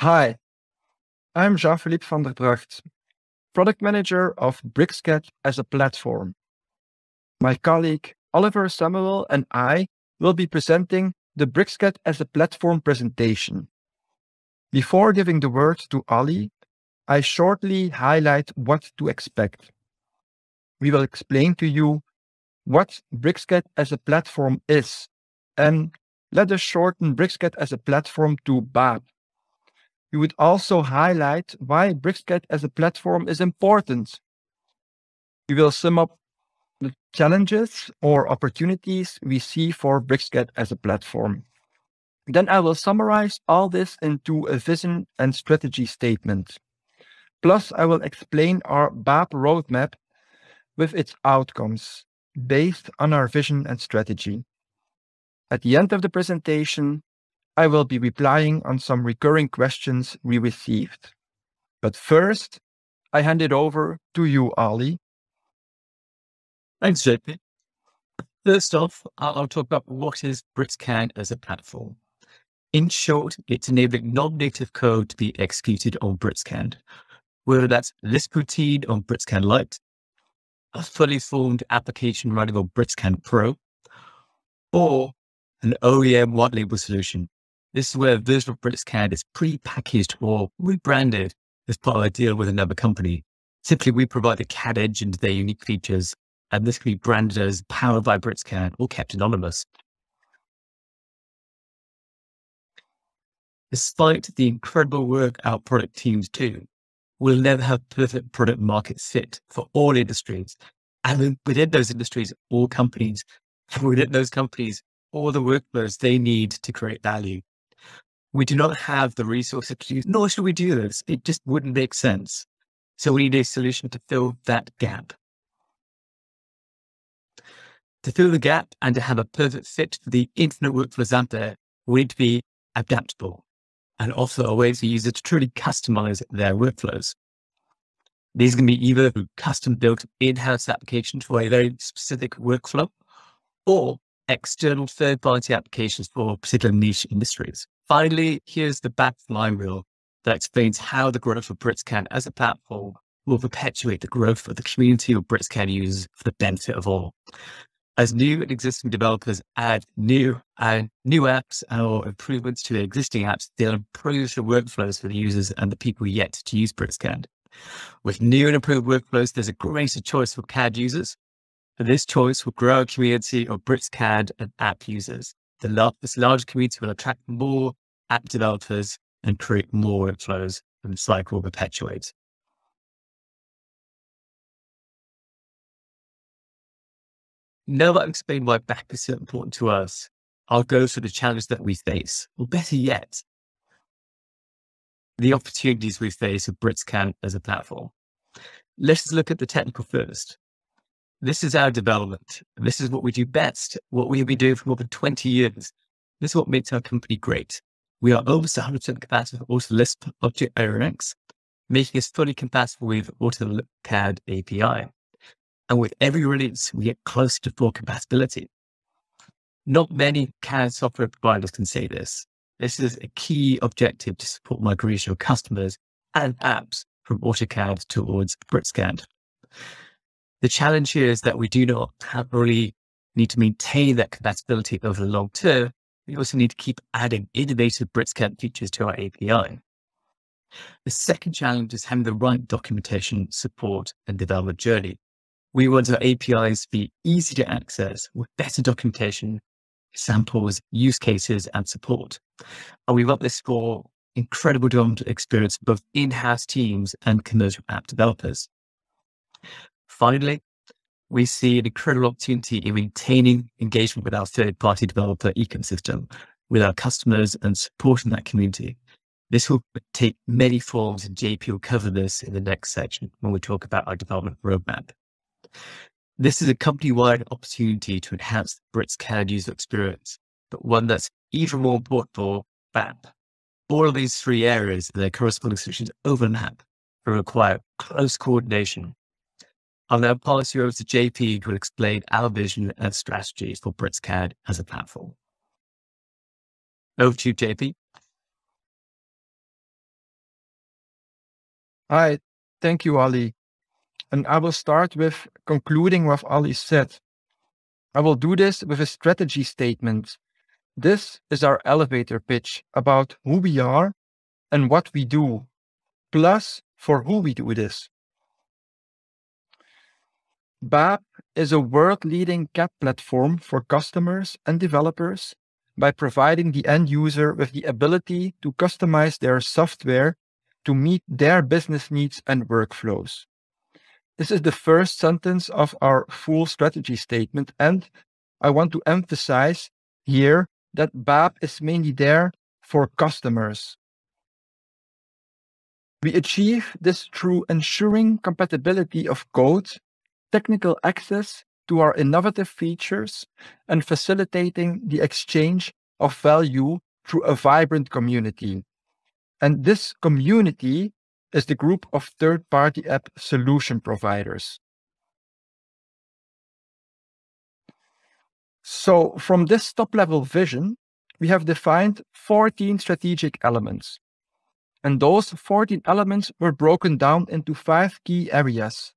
Hi, I'm Jean-Philippe van der Bracht, Product Manager of BricsCAD as a platform. My colleague Oliver Samuel and I will be presenting the BricsCAD as a platform presentation. Before giving the word to Ollie, I shortly highlight what to expect. We will explain to you what BricsCAD as a platform is, and let us shorten BricsCAD as a platform to BAP. We would also highlight why BricsCAD as a platform is important. We will sum up the challenges or opportunities we see for BricsCAD as a platform. Then I will summarize all this into a vision and strategy statement. Plus, I will explain our BAP roadmap with its outcomes based on our vision and strategy. At the end of the presentation, I will be replying on some recurring questions we received. But first, I hand it over to you, Ollie. Thanks, JP. First off, I'll talk about what is BricsCAD as a platform. In short, it's enabling non-native code to be executed on BricsCAD, whether that's Lisp routine on BricsCAD Lite, a fully formed application running on BricsCAD Pro, or an OEM white label solution. This is where a version of BricsCAD is pre-packaged or rebranded as part of a deal with another company. Simply, we provide the CAD engine to their unique features, and this can be branded as powered by BricsCAD or kept anonymous. Despite the incredible work our product teams do, we'll never have perfect product market fit for all industries. And within those industries, all companies, within those companies, all the workflows they need to create value. We do not have the resources to do, nor should we do this. It just wouldn't make sense. So we need a solution to fill that gap. To fill the gap and to have a perfect fit for the infinite workflows out there, we need to be adaptable and offer a way for users to truly customize their workflows. These can be either custom-built in-house applications for a very specific workflow, or external third-party applications for particular niche industries. Finally, here's the back flywheel that explains how the growth of BricsCAD as a platform will perpetuate the growth of the community of BricsCAD users for the benefit of all. As new and existing developers add new apps or improvements to their existing apps, they'll improve the workflows for the users and the people yet to use BricsCAD. With new and improved workflows, there's a greater choice for CAD users. And this choice will grow a community of BricsCAD and app users. This large community will attract more app developers and create more workflows, and the cycle perpetuates. Now that I've explained why BAP is so important to us, I'll go through the challenges that we face, or better yet, the opportunities we face with BricsCAD as a platform. Let's look at the technical first. This is our development. This is what we do best, what we have been doing for more than 20 years. This is what makes our company great. We are almost 100% compatible with Lisp Object IRX, making us fully compatible with AutoCAD API. And with every release, we get closer to full compatibility. Not many CAD software providers can say this. This is a key objective to support migration of customers and apps from AutoCAD towards BricsCAD. The challenge here is that we do not really need to maintain that compatibility over the long term. We also need to keep adding innovative BricsCAD features to our API. The second challenge is having the right documentation, support, and development journey. We want our APIs to be easy to access with better documentation, samples, use cases, and support. And we want this for incredible development experience, both in-house teams and commercial app developers. Finally, we see an incredible opportunity in maintaining engagement with our third-party developer ecosystem, with our customers, and supporting that community. This will take many forms, and JP will cover this in the next section when we talk about our development roadmap. This is a company-wide opportunity to enhance the BricsCAD user experience, but one that's even more important for BAP. All of these three areas and their corresponding solutions overlap and require close coordination. I'll now pass you over to JP, who will explain our vision and strategy for BricsCAD as a platform. Over to you, JP. Hi, thank you, Ali. And I will start with concluding what Ali said. I will do this with a strategy statement. This is our elevator pitch about who we are and what we do, plus for who we do this. BAP is a world-leading CAD platform for customers and developers by providing the end user with the ability to customize their software to meet their business needs and workflows. This is the first sentence of our full strategy statement, and I want to emphasize here that BAP is mainly there for customers. We achieve this through ensuring compatibility of code, technical access to our innovative features, and facilitating the exchange of value through a vibrant community. And this community is the group of third-party app solution providers. So from this top-level vision, we have defined 14 strategic elements. And those 14 elements were broken down into 5 key areas.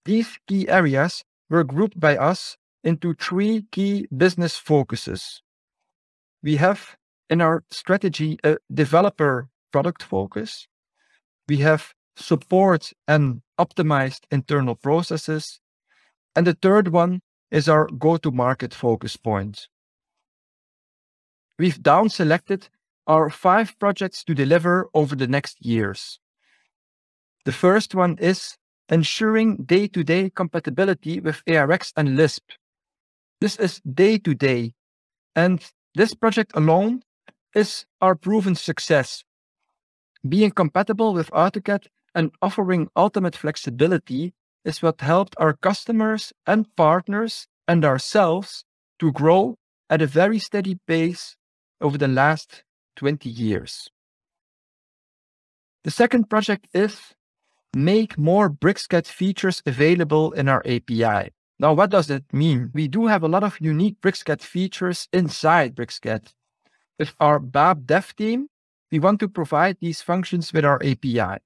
These key areas were grouped by us into 3 key business focuses. We have in our strategy a developer product focus. We have support and optimized internal processes. And the third one is our go-to-market focus point. We've down selected our 5 projects to deliver over the next years. The first one is ensuring day-to-day compatibility with ARX and Lisp. This is day-to-day, and this project alone is our proven success. Being compatible with AutoCAD and offering ultimate flexibility is what helped our customers and partners and ourselves to grow at a very steady pace over the last 20 years. The second project is make more BricsCAD features available in our API. Now, what does that mean? We do have a lot of unique BricsCAD features inside BricsCAD. With our BAP dev team, we want to provide these functions with our API.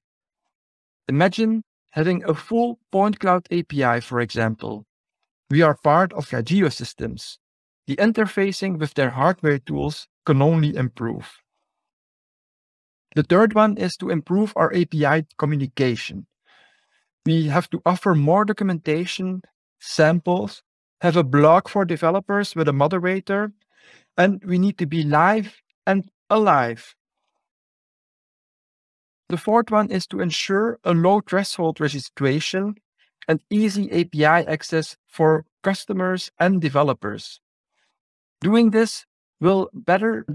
Imagine having a full point cloud API, for example. We are part of Geosystems. The interfacing with their hardware tools can only improve. The third one is to improve our API communication. We have to offer more documentation, samples, have a blog for developers with a moderator, and we need to be live and alive. The fourth one is to ensure a low threshold registration and easy API access for customers and developers. Doing this better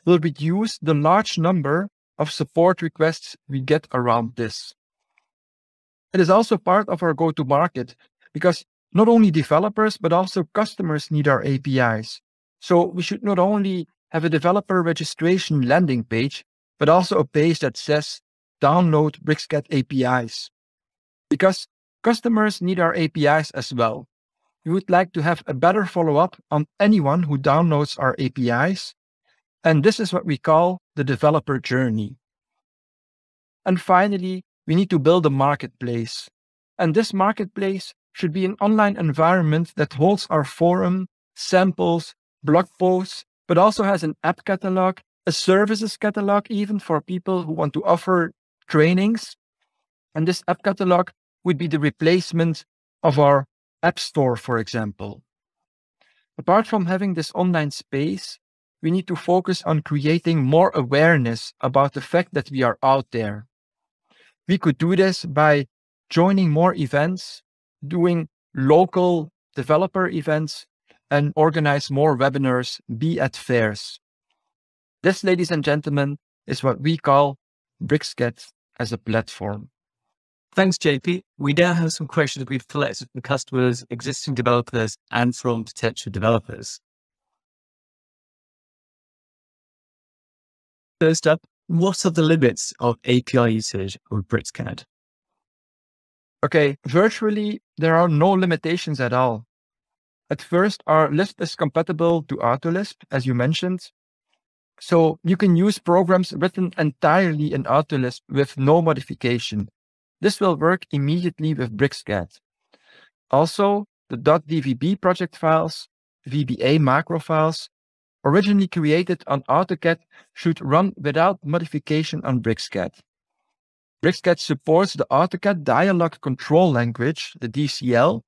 will reduce the large number of support requests we get around this. It is also part of our go-to-market because not only developers but also customers need our APIs. So we should not only have a developer registration landing page, but also a page that says download BricsCAD APIs. Because customers need our APIs as well. We would like to have a better follow-up on anyone who downloads our APIs. And this is what we call the developer journey. And finally, we need to build a marketplace. And this marketplace should be an online environment that holds our forum, samples, blog posts, but also has an app catalog, a services catalog even for people who want to offer trainings. And this app catalog would be the replacement of our app store, for example. Apart from having this online space, we need to focus on creating more awareness about the fact that we are out there. We could do this by joining more events, doing local developer events, and organize more webinars, be at fairs. This, ladies and gentlemen, is what we call BricsCAD as a platform. Thanks, JP. We now have some questions that we've collected from customers, existing developers, and from potential developers. First up, what are the limits of API usage with BricsCAD? Okay, virtually there are no limitations at all. At first, our Lisp is compatible to AutoLisp, as you mentioned. So you can use programs written entirely in Autolisp with no modification. This will work immediately with BricsCAD. Also, the .dvb project files, VBA macro files, originally created on AutoCAD should run without modification on BricsCAD. BricsCAD supports the AutoCAD Dialog Control Language, the DCL,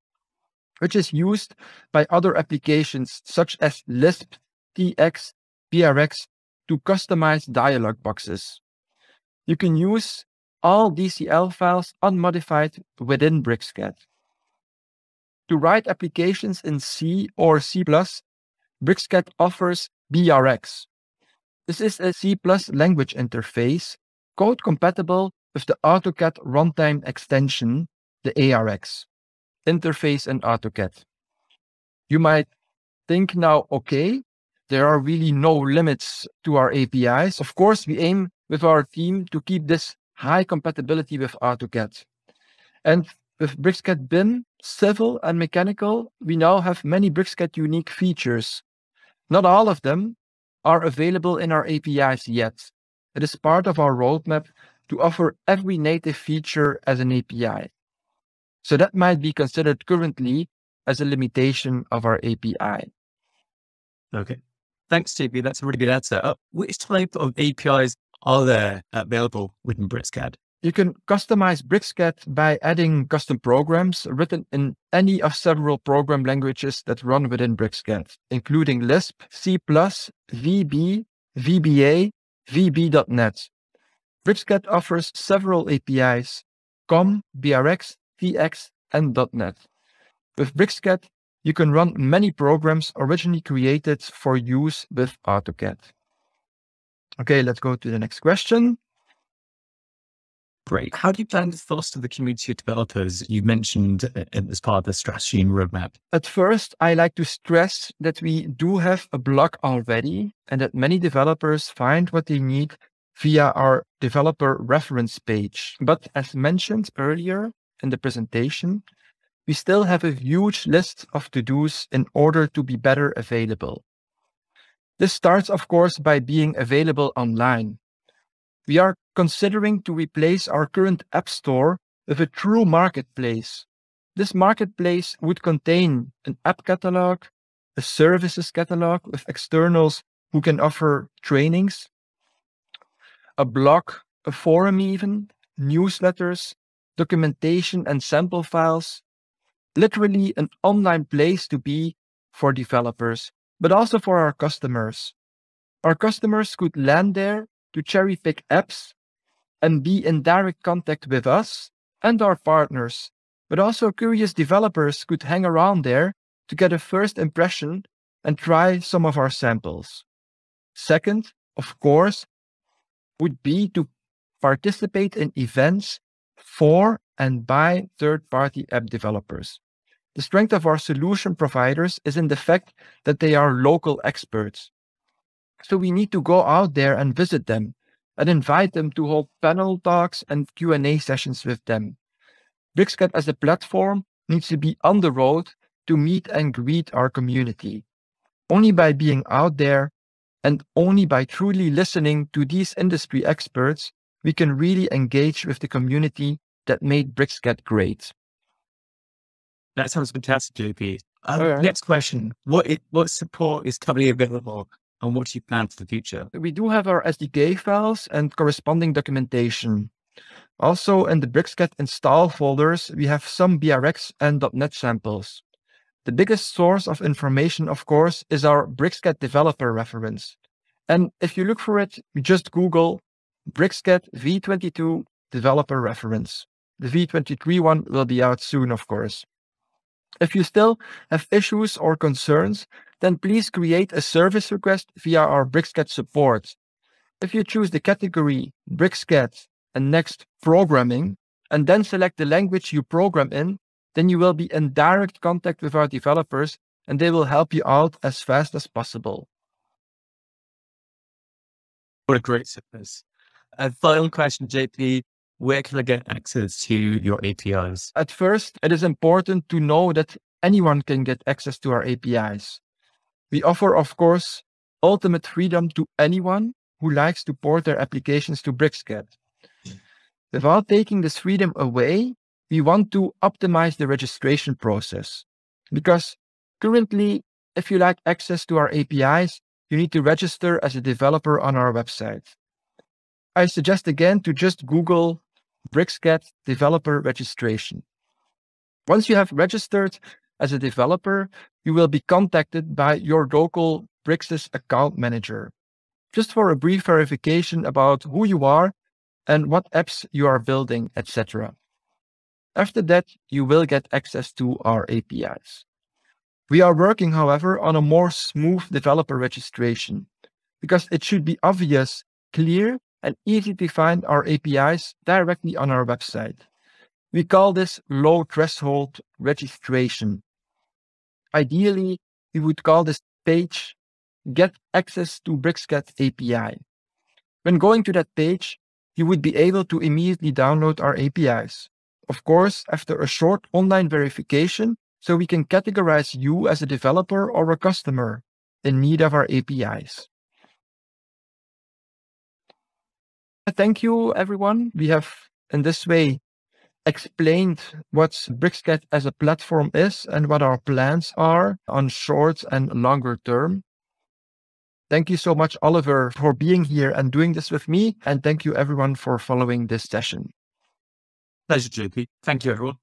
which is used by other applications such as Lisp, TX, BRX to customize dialog boxes. You can use all DCL files unmodified within BricsCAD. To write applications in C or C++, BricsCAD offers BRX. This is a C+ language interface, code compatible with the AutoCAD runtime extension, the ARX, interface in AutoCAD. You might think now, okay, there are really no limits to our APIs. Of course, we aim with our team to keep this high compatibility with AutoCAD. And with BricsCAD BIM, civil and mechanical, we now have many BricsCAD unique features. Not all of them are available in our APIs yet. It is part of our roadmap to offer every native feature as an API. So that might be considered currently as a limitation of our API. Okay. Thanks, JP. That's a really good answer. Which type of APIs are there available within BricsCAD? You can customize BricsCAD by adding custom programs written in any of several program languages that run within BricsCAD, including Lisp, C++, VB, VBA, VB.NET. BricsCAD offers several APIs, COM, BRX, TX, and .NET. With BricsCAD, you can run many programs originally created for use with AutoCAD. Okay, let's go to the next question. Great. How do you plan to foster the community of developers you mentioned as part of the strategy and roadmap? At first, I like to stress that we do have a blog already and that many developers find what they need via our developer reference page. But as mentioned earlier in the presentation, we still have a huge list of to-dos in order to be better available. This starts, of course, by being available online. We are considering to replace our current app store with a true marketplace. This marketplace would contain an app catalog, a services catalog with externals who can offer trainings, a blog, a forum even, newsletters, documentation and sample files, literally an online place to be for developers, but also for our customers. Our customers could land there to cherry-pick apps and be in direct contact with us and our partners, but also curious developers could hang around there to get a first impression and try some of our samples. Second, of course, would be to participate in events for and by third-party app developers. The strength of our solution providers is in the fact that they are local experts. So we need to go out there and visit them and invite them to hold panel talks and Q&A sessions with them. BricsCAD as a platform needs to be on the road to meet and greet our community. Only by being out there and only by truly listening to these industry experts, we can really engage with the community that made BricsCAD great. That sounds fantastic, JP. Right. Next question. What support is currently available and what do you plan for the future? We do have our SDK files and corresponding documentation. Also, in the BricsCAD install folders, we have some BRX and .NET samples. The biggest source of information, of course, is our BricsCAD developer reference. And if you look for it, you just Google BricsCAD V22 developer reference. The V23 one will be out soon, of course. If you still have issues or concerns, then please create a service request via our BricsCAD support. If you choose the category BricsCAD and next programming, and then select the language you program in, then you will be in direct contact with our developers and they will help you out as fast as possible. What a great service. A final question, JP. Where can I get access to your APIs? At first, it is important to know that anyone can get access to our APIs. We offer, of course, ultimate freedom to anyone who likes to port their applications to BricsCAD. Without taking this freedom away, we want to optimize the registration process. Because currently, if you like access to our APIs, you need to register as a developer on our website. I suggest again to just Google BricsCAD developer registration. Once you have registered as a developer, you will be contacted by your local Bricsys account manager, just for a brief verification about who you are and what apps you are building, etc. After that, you will get access to our APIs. We are working, however, on a more smooth developer registration, because it should be obvious, clear, and easy to find our APIs directly on our website. We call this low threshold registration. Ideally, we would call this page Get Access to BricsCAD API. When going to that page, you would be able to immediately download our APIs. Of course, after a short online verification, so we can categorize you as a developer or a customer in need of our APIs. Thank you, everyone. We have, in this way, explained what BricsCAD as a platform is and what our plans are on short and longer term. Thank you so much, Oliver, for being here and doing this with me. And thank you, everyone, for following this session. Pleasure, JP. Thank you, everyone.